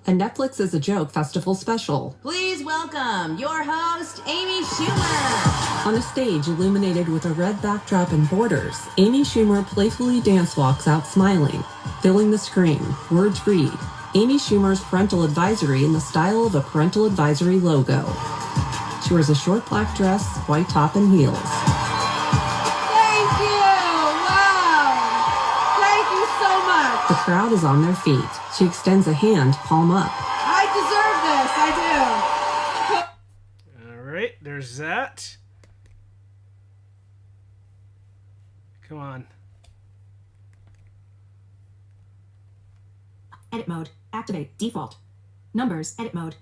a Netflix is a Joke festival special. Please welcome your host, Amy Schumer. On a stage illuminated with a red backdrop and borders, Amy Schumer playfully dance walks out smiling. Filling the screen, words read, Amy Schumer's parental advisory in the style of a parental advisory logo. She wears a short black dress, white top, and heels. Thank you! Wow! Thank you so much! The crowd is on their feet. She extends a hand, palm up. I deserve this, I do. All right, there's that. Come on. Edit mode. Activate. Default. Numbers. Edit mode.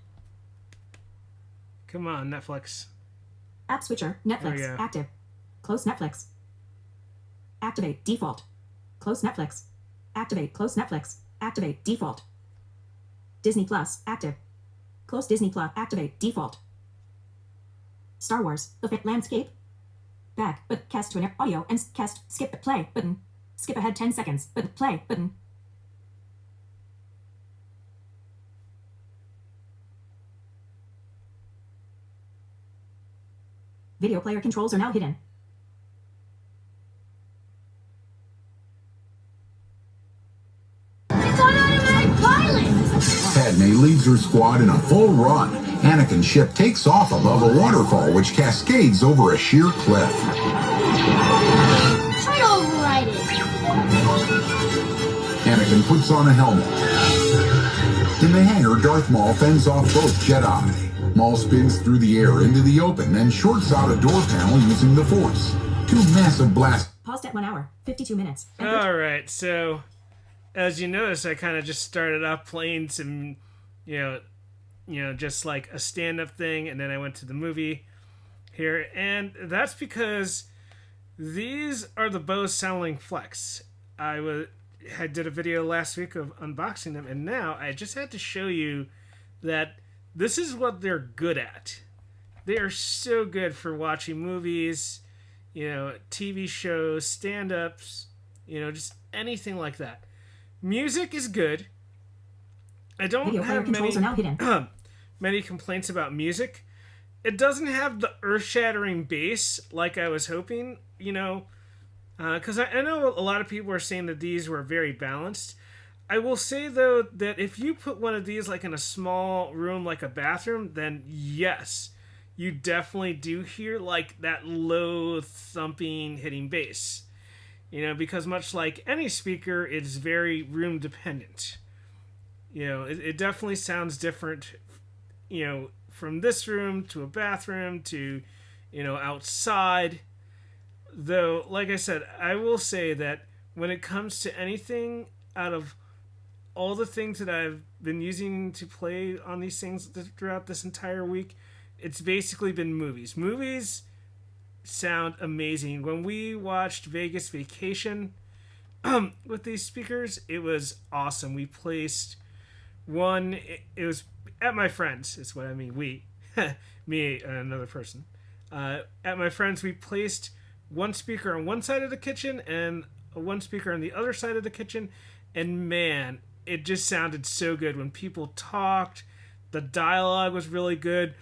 Come on, Netflix. App switcher. There we Netflix. go. Active. Close Netflix. Activate. Default. Close Netflix. Activate. Close Netflix. Activate. Default. Disney Plus. Active. Close Disney Plus. Activate. Default. Star Wars. The Fit Landscape. Back. But cast to an audio and cast. Skip. Play. Button. Skip ahead 10 seconds. Button. Play. Button. Video player controls are now hidden. It's on automatic pilot! Padme leads her squad in a full run. Anakin's ship takes off above a waterfall which cascades over a sheer cliff. Try to override it. Anakin puts on a helmet. In the hangar, Darth Maul fends off both Jedi. Maul spins through the air into the open, then shorts out a door panel using the Force. Two massive blasts. Paused at 1 hour, 52 minutes. All right, so as you notice, I kind of just started off playing some, just like a stand-up thing, and then I went to the movie here, and that's because these are the Bose SoundLink Flex. I did a video last week of unboxing them, and now I just had to show you that this is what they're good at. They are so good for watching movies, TV shows, stand-ups, just anything like that. Music is good. I don't Video player have controls are now hidden. many complaints about music. It doesn't have the earth-shattering bass like I was hoping, because I know a lot of people are saying that these were very balanced. I will say, though, that if you put one of these like in a small room like a bathroom, then yes, you definitely do hear like that low thumping hitting bass. Because much like any speaker, it's very room dependent. It definitely sounds different, from this room to a bathroom to, outside. Though, like I said, I will say that when it comes to anything out of all the things that I've been using to play on these things throughout this entire week, it's basically been movies. Movies sound amazing. When we watched Vegas Vacation with these speakers, it was awesome. We placed one, it was at my friend's, is what I mean, we, me and another person. At my friend's, we placed one speaker on one side of the kitchen and one speaker on the other side of the kitchen, and man, it just sounded so good when people talked. The dialogue was really good.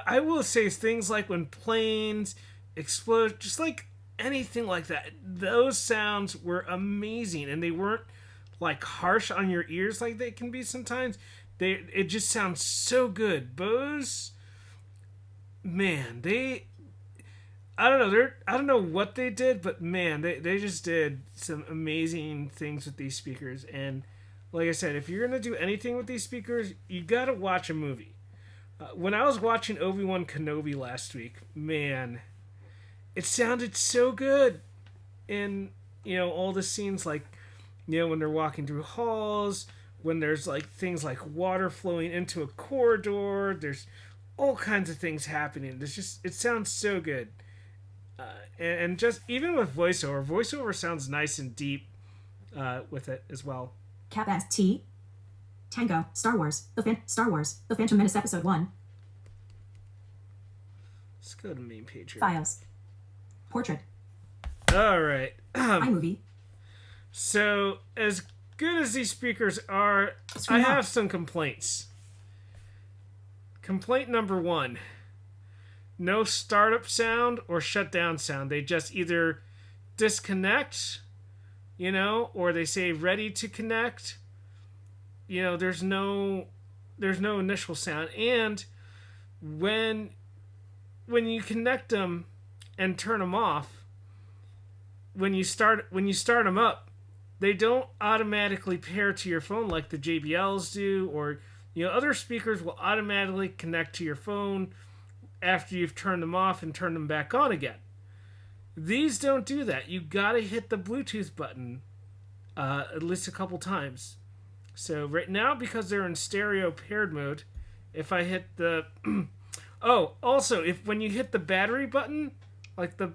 I will say things like when planes explode, just like anything like that. Those sounds were amazing, and they weren't like harsh on your ears like they can be sometimes. It just sounds so good. Bose, man, I don't know what they did, but man, they just did some amazing things with these speakers. And like I said, if you're going to do anything with these speakers, you got to watch a movie. When I was watching Obi-Wan Kenobi last week, man, it sounded so good. In, all the scenes like, when they're walking through halls, when there's like things like water flowing into a corridor, there's all kinds of things happening. It sounds so good. And just even with voiceover sounds nice and deep with it as well. Cap S T. Tango. Star Wars. Star Wars. The Phantom Menace Episode 1. Let's go to main page here. Files. Portrait. All right. iMovie. So as good as these speakers are, I have some complaints. Complaint number 1. No startup sound or shutdown sound. They just either disconnect, or they say ready to connect. There's no initial sound. And when you connect them and turn them off, when you start them up, they don't automatically pair to your phone like the JBLs do, or other speakers will automatically connect to your phone after you've turned them off and turned them back on again. These don't do that. You gotta hit the Bluetooth button at least a couple times. So right now, because they're in stereo paired mode, if I hit the also, when you hit the battery button, like the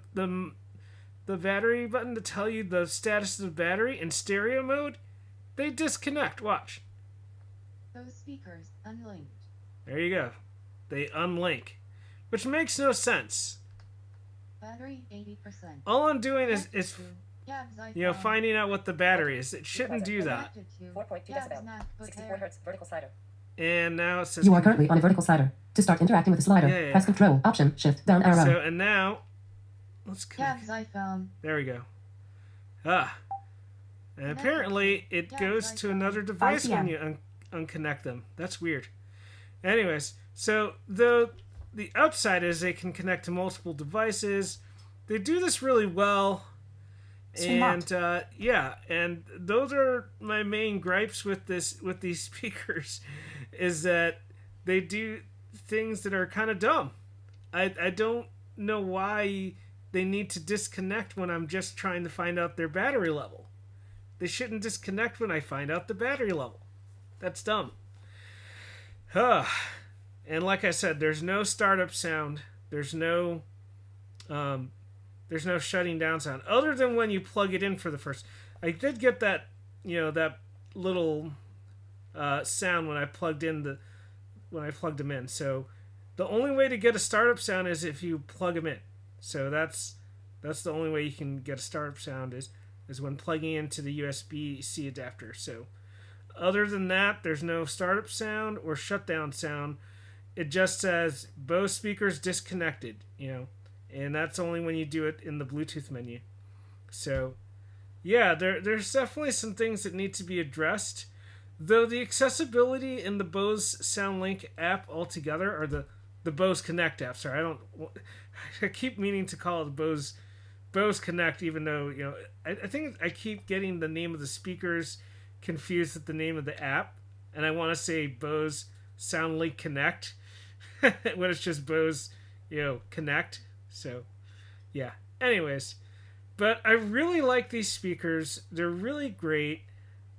battery button to tell you the status of the battery in stereo mode, they disconnect. Watch. Those speakers unlinked. There you go. They unlink, which makes no sense. Battery 80%. All I'm doing is finding out what the battery is. It shouldn't do that. 4.2 decibel, 64 hertz vertical slider. And now it says you are currently on a vertical slider. To start interacting with the slider, press Control, Option, Shift, down arrow. So, and now, let's Cabs iPhone. There we go. And apparently it goes to another device when you unconnect them. That's weird. Anyways, so the upside is they can connect to multiple devices. They do this really well. And and those are my main gripes with these speakers, is that they do things that are kind of dumb. I don't know why they need to disconnect when I'm just trying to find out their battery level. They shouldn't disconnect when I find out the battery level. That's dumb. And like I said, there's no startup sound. There's no shutting down sound, other than when you plug it in for the first. I did get that, that little sound when I plugged them in. So the only way to get a startup sound is if you plug them in. So that's the only way you can get a startup sound is when plugging into the USB-C adapter. So other than that, there's no startup sound or shutdown sound. It just says Bose speakers disconnected, and that's only when you do it in the Bluetooth menu. So, yeah, there's definitely some things that need to be addressed. Though the accessibility in the Bose SoundLink app altogether, or the Bose Connect app, sorry, I keep meaning to call it Bose Connect, even though, I think I keep getting the name of the speakers confused with the name of the app, and I want to say Bose SoundLink Connect, when it's just Bose, Connect. So, yeah. Anyways, but I really like these speakers. They're really great.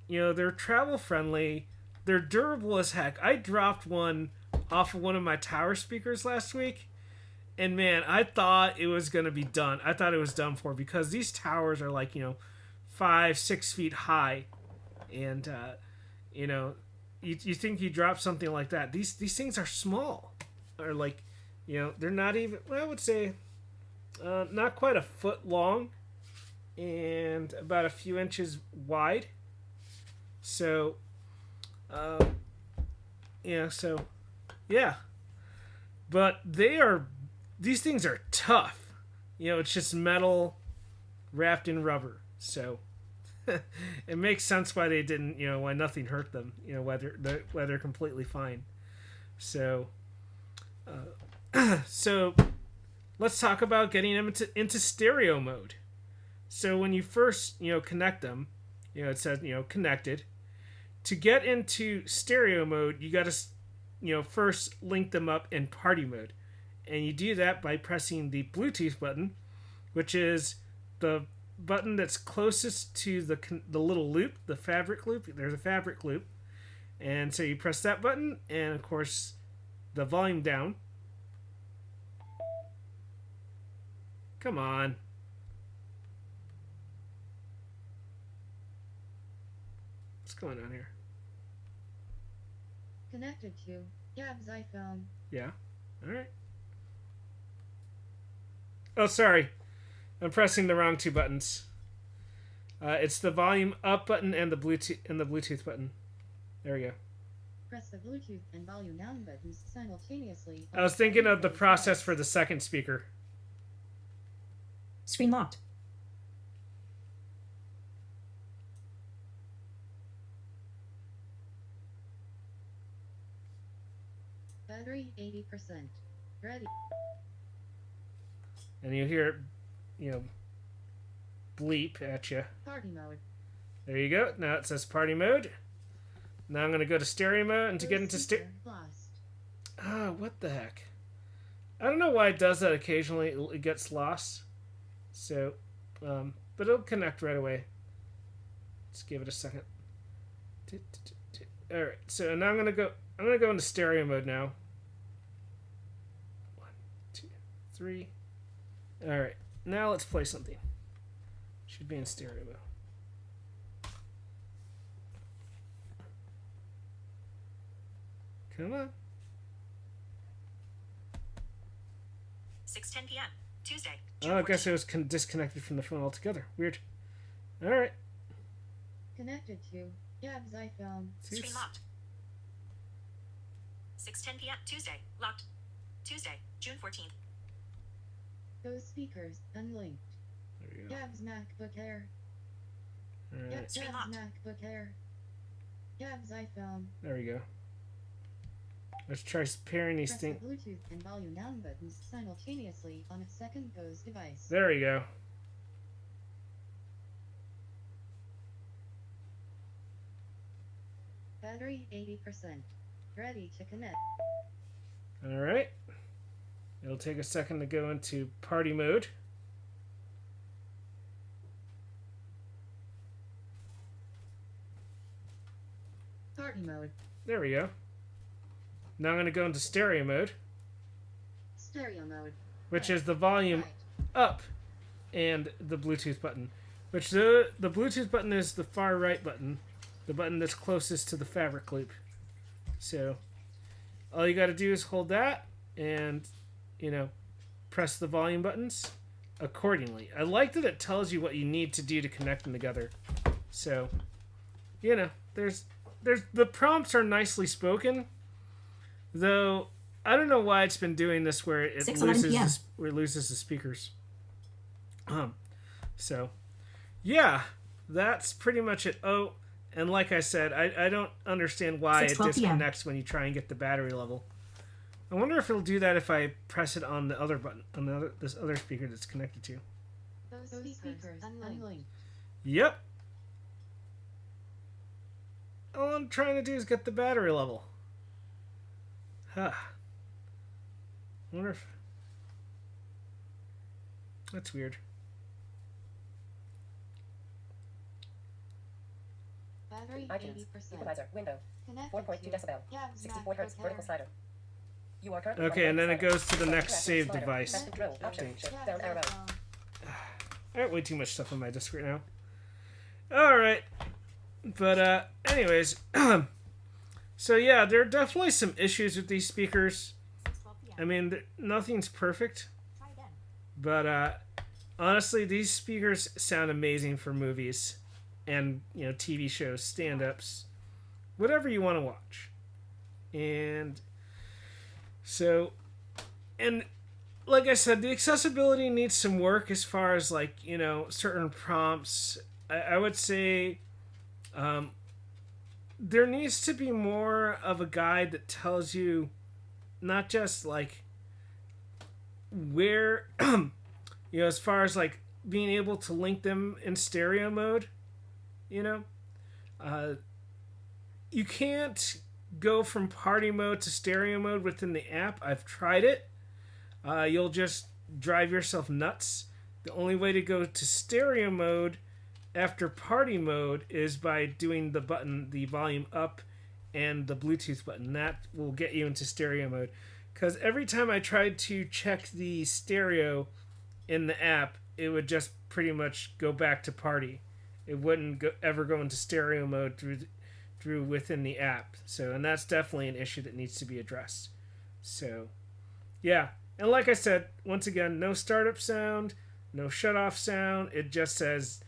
They're travel friendly. They're durable as heck. I dropped one off of one of my tower speakers last week, and man, I thought it was gonna be done. I thought it was done for, because these towers are like 5-6 feet high, and you think you drop something like that. These things are small, or like they're not even. Well, I would say not quite a foot long, and about a few inches wide. So, but these things are tough. It's just metal wrapped in rubber. So it makes sense why they didn't, why nothing hurt them, why they're completely fine. So, so let's talk about getting them into stereo mode. So when you first, connect them, it says, connected. To get into stereo mode, you got to, first link them up in party mode. And you do that by pressing the Bluetooth button, which is the button that's closest to the little loop, the fabric loop. There's a fabric loop. And so you press that button, and of course, the volume down. Come on. What's going on here? Connected to Gab's iPhone. Yeah. All right. Oh, sorry. I'm pressing the wrong two buttons. It's the volume up button and the Bluetooth button. There we go. Press the Bluetooth and volume down buttons simultaneously. I was thinking of the process for the second speaker. Screen locked. Battery 80%. Ready. And you hear it, bleep at you. Party mode. There you go. Now it says party mode. Now I'm going to go to stereo mode, and to get into stereo... Lost. Ah, what the heck? I don't know why it does that occasionally. It gets lost. So, but it'll connect right away. Let's give it a second. Alright, so now I'm going to go into stereo mode now. 1, 2, 3. Alright, now let's play something. Should be in stereo mode. Come on. 6:10 p.m. Tuesday. Oh, I guess it was disconnected from the phone altogether. Weird. Alright. Connected to Gab's iPhone. Screen locked. 6:10 p.m. Tuesday. Locked. Tuesday, June 14th. Those speakers unlinked. There you go. Gab's MacBook Air. Alright. Gab's MacBook Air. Gab's iPhone. There we go. Let's try pairing these Press things. the Bluetooth and volume down buttons simultaneously on a second Bose device. There we go. Battery 80%. Ready to connect. Alright. It'll take a second to go into party mode. Party mode. There we go. Now I'm going to go into stereo mode, Stereo mode. which is the volume Right. up and the Bluetooth button. Which the Bluetooth button is the far right button, the button that's closest to the fabric loop. So all you got to do is hold that and, press the volume buttons accordingly. I like that it tells you what you need to do to connect them together. So, there's the prompts are nicely spoken, though I don't know why it's been doing this where it 6:11 p.m. loses the speakers. So, yeah, that's pretty much it. Oh, and like I said, I don't understand why it 6:12 p.m. disconnects when you try and get the battery level. I wonder if it'll do that if I press it on the other button, on this other speaker that's connected to. Those speakers unlinked. Yep. All I'm trying to do is get the battery level. Huh. I wonder if... That's weird. Battery iTunes. 80%. Equalizer. Window. Connected 4.2 to decibel. Gab's 64 hertz. MacBook Vertical Air. slider. You are currently Okay, and then it goes to the next Interactive save slider. device. Press Control. Option. Thanks. Shift. Gab's Down arrow. iPhone. I got way too much stuff on my disk right now. Alright. But, anyways. So, yeah, there are definitely some issues with these speakers. 6:12 p.m. I mean, nothing's perfect. Try again. But, honestly, these speakers sound amazing for movies and, TV shows, stand-ups, whatever you want to watch. And so, and like I said, the accessibility needs some work as far as certain prompts. I would say there needs to be more of a guide that tells you not just where, as far as being able to link them in stereo mode, you can't go from party mode to stereo mode within the app. I've tried it. You'll just drive yourself nuts. The only way to go to stereo mode after party mode is by doing the button, the volume up, and the Bluetooth button. That will get you into stereo mode. Because every time I tried to check the stereo in the app, it would just pretty much go back to party. It wouldn't ever go into stereo mode through within the app. So, and that's definitely an issue that needs to be addressed. So, yeah. And like I said, once again, no startup sound, no shut off sound. It just says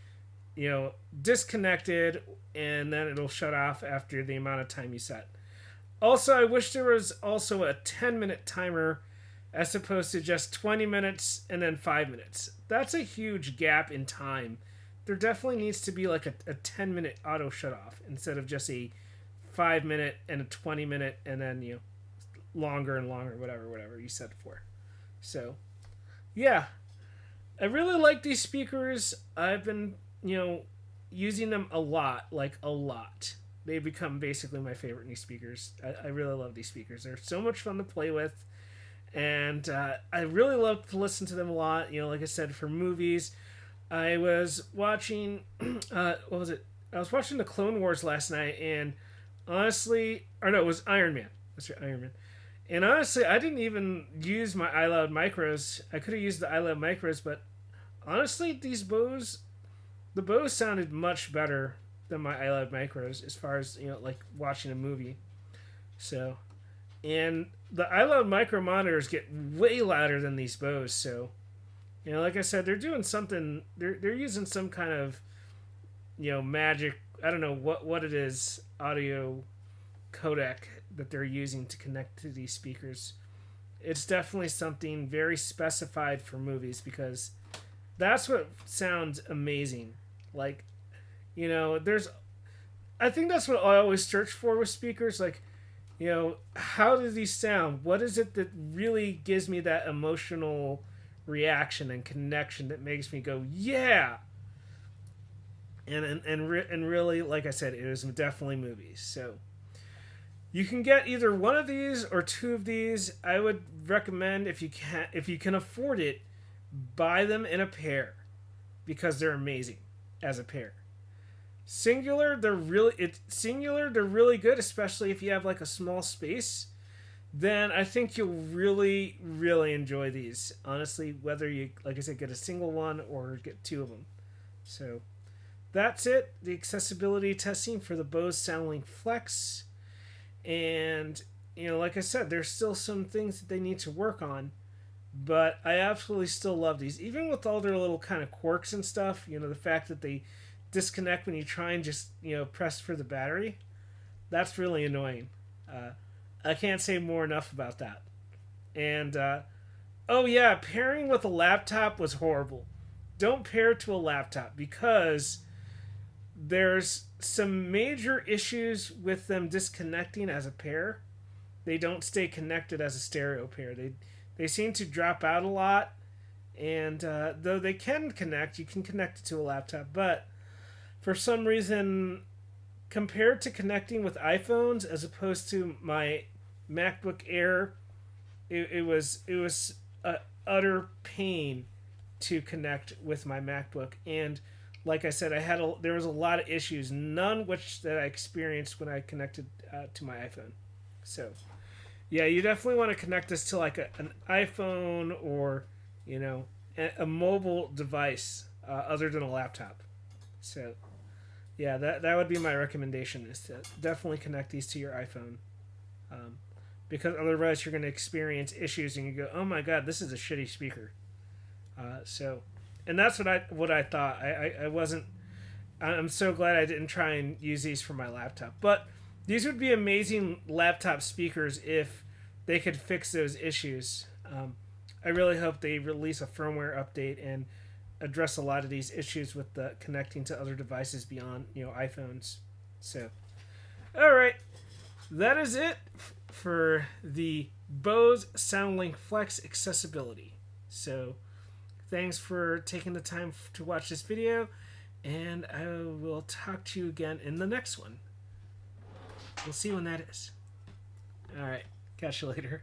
disconnected, and then it'll shut off after the amount of time you set. Also, I wish there was also a 10-minute timer as opposed to just 20 minutes and then 5 minutes. That's a huge gap in time. There definitely needs to be like a 10-minute auto shut off instead of just a 5-minute and a 20-minute and then, longer and longer, whatever you set it for. So, yeah. I really like these speakers. I've been, using them a lot, like a lot. They've become basically my favorite new speakers. I really love these speakers. They're so much fun to play with. And I really love to listen to them a lot. Like I said, for movies. I was watching, what was it? I was watching the Clone Wars last night, and honestly, it was Iron Man. That's right, Iron Man. And honestly, I didn't even use my iLoud micros. I could have used the iLoud micros, but honestly, the Bose sounded much better than my iLoud micros as far as, like watching a movie. So, and the iLoud micro monitors get way louder than these Bose, so, like I said, they're doing something, they're using some kind of, magic, I don't know what it is, audio codec that they're using to connect to these speakers. It's definitely something very specified for movies, because that's what sounds amazing. Like, I think that's what I always search for with speakers. Like, how do these sound? What is it that really gives me that emotional reaction and connection that makes me go, yeah? And really, like I said, it is definitely movies. So you can get either one of these or two of these. I would recommend, if you can afford it, buy them in a pair, because they're amazing as a pair. Singular, they're really good, especially if you have like a small space. Then I think you'll really, really enjoy these. Honestly, whether you, like I said, get a single one or get two of them. So that's it. The accessibility testing for the Bose SoundLink Flex. And, like I said, there's still some things that they need to work on. But I absolutely still love these. Even with all their little kind of quirks and stuff, the fact that they disconnect when you try and just, press for the battery. That's really annoying. I can't say more enough about that. And, pairing with a laptop was horrible. Don't pair to a laptop, because there's some major issues with them disconnecting as a pair. They don't stay connected as a stereo pair. They seem to drop out a lot, and though they can connect, you can connect it to a laptop, but for some reason, compared to connecting with iPhones as opposed to my MacBook Air, it was a utter pain to connect with my MacBook. And like I said, there was a lot of issues, none which that I experienced when I connected to my iPhone. So, yeah, you definitely want to connect this to like an iPhone or, a mobile device other than a laptop. So, yeah, that would be my recommendation, is to definitely connect these to your iPhone. Because otherwise you're going to experience issues and you go, oh my god, this is a shitty speaker. And that's what I thought. I'm so glad I didn't try and use these for my laptop. But these would be amazing laptop speakers if they could fix those issues. I really hope they release a firmware update and address a lot of these issues with the connecting to other devices beyond, iPhones. So, all right, that is it for the Bose SoundLink Flex accessibility. So, thanks for taking the time to watch this video, and I will talk to you again in the next one. We'll see when that is. All right, catch you later.